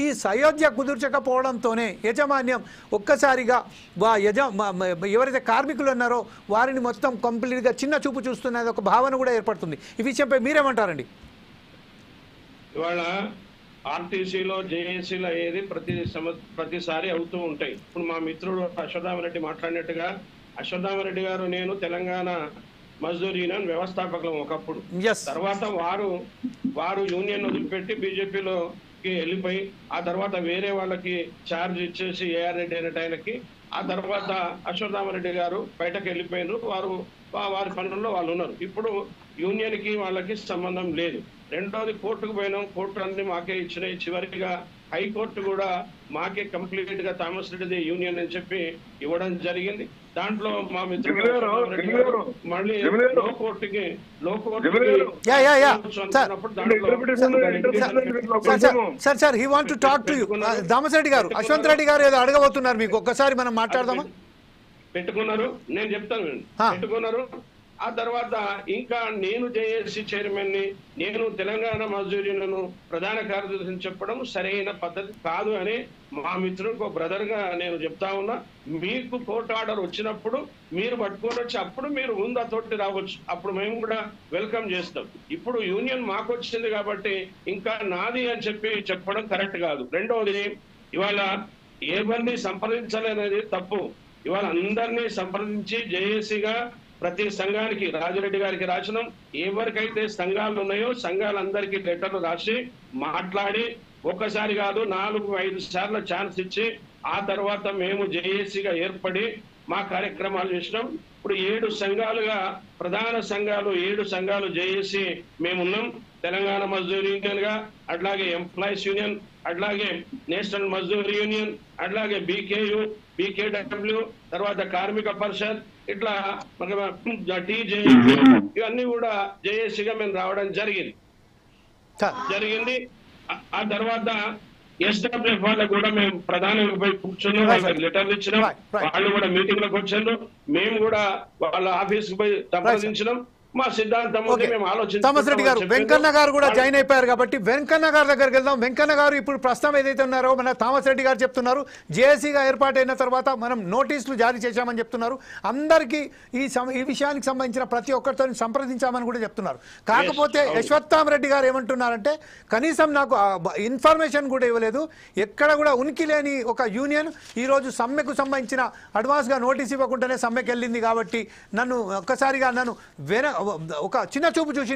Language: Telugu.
ఈ సయోధ్య కుదుర్చకపోవడంతోనే యజమాన్యం ఒక్కసారిగా ఎవరైతే కార్మికులు ఉన్నారో వారిని మొత్తం కంప్లీట్గా చిన్న చూపు చూస్తున్నది ఒక భావన కూడా ఏర్పడుతుంది. ఈ విషయంపై మీరేమంటారండి? ఇవాళ ఆర్టీసీలో జేఏసీలో అయ్యేది ప్రతిసారి అవుతూ ఉంటాయి. ఇప్పుడు మా మిత్రుడు అశ్వత్థామరెడ్డి మాట్లాడినట్టుగా అశ్వత్థామరెడ్డి గారు నేను తెలంగాణ మజ్దూర్ యూనియన్ వ్యవస్థాపకులం ఒకప్పుడు. తర్వాత వారు యూనియన్ వదిలిపెట్టి బీజేపీలోకి వెళ్ళిపోయి ఆ తర్వాత వేరే వాళ్ళకి ఛార్జ్ ఇచ్చేసి ఏఆర్ రెడ్డి అనేట ఆయనకి ఆ తర్వాత అశ్వత్థామరెడ్డి గారు బయటకు వెళ్ళిపోయినారు. వారి పనుల్లో వాళ్ళు ఉన్నారు. ఇప్పుడు యూనియన్ కి వాళ్ళకి సంబంధం లేదు. రెండోది కోర్టుకు పోయినాం, కోర్టు అన్ని మాకే ఇచ్చినాయి. చివరిగా హైకోర్టు కూడా మాకే కంప్లీట్ గా థామస్ రెడ్డిది యూనియన్ అని చెప్పి ఇవ్వడం జరిగింది. దాంట్లో మా మిత్రులు మళ్ళీ లో కోర్టుకి sir he want to talk to you. Damareddy గారు, అశ్వంత్ రెడ్డి గారు ఏదో అడగబోతున్నారు మీకు, ఒక్కసారి మనం మాట్లాడదామా? పెట్టుకున్నారు, నేను చెప్తాను. పెట్టుకున్నారు. ఆ తర్వాత ఇంకా నేను జేఏసీ చైర్మన్ ని, నేను తెలంగాణ మజ్దూర్ యూనియన్ ప్రధాన కార్యదర్శిని చెప్పడం సరైన పద్ధతి కాదు అని మా మిత్రులకు బ్రదర్ గా నేను చెప్తా ఉన్నా. మీకు కోర్టు ఆర్డర్ వచ్చినప్పుడు మీరు పట్టుకొని వచ్చి అప్పుడు మీరు ముందతోటి రావచ్చు, అప్పుడు మేము కూడా వెల్కమ్ చేస్తాం. ఇప్పుడు యూనియన్ మాకు వచ్చింది కాబట్టి ఇంకా నాది అని చెప్పడం కరెక్ట్ కాదు. రెండవది, ఇవాళ ఎవరిని సంప్రదించాలనేది తప్పు. ఇవాళ అందరినీ సంప్రదించి జేఏసీగా ప్రతి సంఘానికి రాజిరెడ్డి గారికి రాసినాం. ఎవరికైతే సంఘాలు ఉన్నాయో సంఘాలందరికీ లెటర్లు రాసి మాట్లాడి ఒక్కసారి కాదు 4-5 సార్లు ఛాన్స్ ఇచ్చి ఆ తర్వాత మేము జేఏసీగా ఏర్పడి మా కార్యక్రమాలు చేసినాం. ఇప్పుడు 7 సంఘాలుగా ప్రధాన సంఘాలు 7 సంఘాలు జేఏసీ మేమున్నాం. తెలంగాణ మజ్దూర్ యూనియన్ గా, అట్లాగే ఎంప్లాయీస్ యూనియన్, అట్లాగే నేషనల్ మజ్దూర్ యూనియన్, అట్లాగే బీకేయు, బీకేడబ్ల్యూ, తర్వాత కార్మిక పరిషత్, ఇట్లా టీజేయు, ఇవన్నీ కూడా జేఏసీగా మేము రావడం జరిగింది. ఆ తర్వాత ఎస్డబ్ల్యూఎఫ్ వాళ్ళకు కూడా మేము ప్రధానంగా పోయి కూర్చున్నాం, వాళ్ళకి లెటర్లు ఇచ్చినాం. వాళ్ళు కూడా మీటింగ్ లకు వచ్చారు, మేము కూడా వాళ్ళ ఆఫీస్కి పోయి సంప్రదించినాం. మా సిద్ధాంతం మేము థామస్ రెడ్డి గారు, వెంకన్న గారు కూడా జాయిన్ అయిపోయారు కాబట్టి వెంకన్న గారి దగ్గరికి వెళ్దాం. వెంకన్న గారు, ఇప్పుడు ప్రస్తుతం ఏదైతే ఉన్నారో మన థామస్ రెడ్డి గారు చెప్తున్నారు, జేఏసీగా ఏర్పాటైన తర్వాత మనం నోటీసులు జారీ చేశామని చెప్తున్నారు. అందరికీ ఈ విషయానికి సంబంధించిన ప్రతి ఒక్కరితో సంప్రదించామని కూడా చెప్తున్నారు. కాకపోతే అశ్వత్థామరెడ్డి గారు ఏమంటున్నారంటే కనీసం నాకు ఇన్ఫర్మేషన్ కూడా ఇవ్వలేదు, ఎక్కడ కూడా ఉనికి లేని ఒక యూనియన్ ఈరోజు సమ్మెకు సంబంధించిన అడ్వాన్స్గా నోటీస్ ఇవ్వకుండానే సమ్మెకి వెళ్ళింది కాబట్టి నన్ను ఒక్కసారిగా ఒక చిన్న చూపు చూసి